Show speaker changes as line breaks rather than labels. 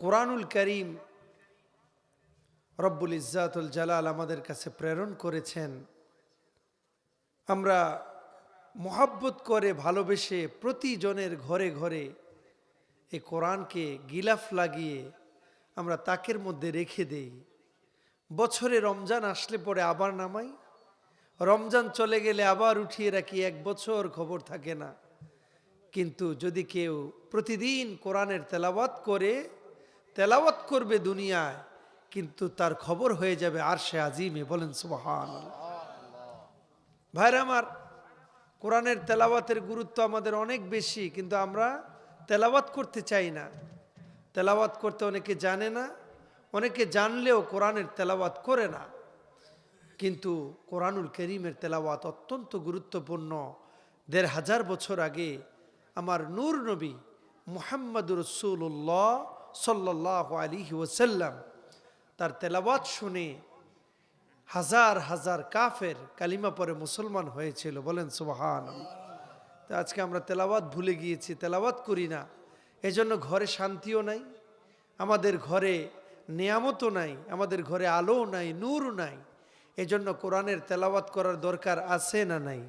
কোরআনুল করিম রব্বুল ইজ্জাতুল জালাল আমাদের কাছে প্রেরণ করেছেন। আমরা মোহাব্বত করে ভালোবেসে প্রতিজনের ঘরে ঘরে এই কোরআনকে গিলাফ লাগিয়ে আমরা তাকের মধ্যে রেখে দেই। বছরে রমজান আসলে পরে আবার নামাই, রমজান চলে গেলে আবার উঠিয়ে রাখি, এক বছর খবর থাকে না। কিন্তু যদি কেউ প্রতিদিন কোরআনের তেলাওয়াত করবে দুনিয়ায়, কিন্তু তার খবর হয়ে যাবে আরশে আজিমে। বলেন সুবহানাল্লাহ। ভাইরা আমার, কোরআনের তেলাওয়াতের গুরুত্ব আমাদের অনেক বেশি, কিন্তু আমরা তেলাওয়াত করতে চাই না। তেলাওয়াত করতে অনেকে জানে না, অনেকে জানলেও কোরআনের তেলাওয়াত করে না। কিন্তু কোরআনুল করিমের তেলাওয়াত অত্যন্ত গুরুত্বপূর্ণ। ১৫০০ বছর আগে আমার নূর নবী মুহাম্মদুর রাসূলুল্লাহ সাল্লাল্লাহু আলাইহি ওয়াসাল্লাম তার তেলাওয়াত শুনে হাজার হাজার কাফের কালিমা পরে মুসলমান হয়েছিল। বলেন সুবহানাল্লাহ। তো আজকে আমরা তেলাওয়াত ভুলে গিয়েছি, তেলাওয়াত করি না। এজন্য ঘরে শান্তিও নাই, আমাদের ঘরে নিয়ামতও নাই, আমাদের ঘরে আলোও নাই, নূরও নাই। এজন্য কোরআনের তেলাওয়াত করার দরকার আছে না নাই?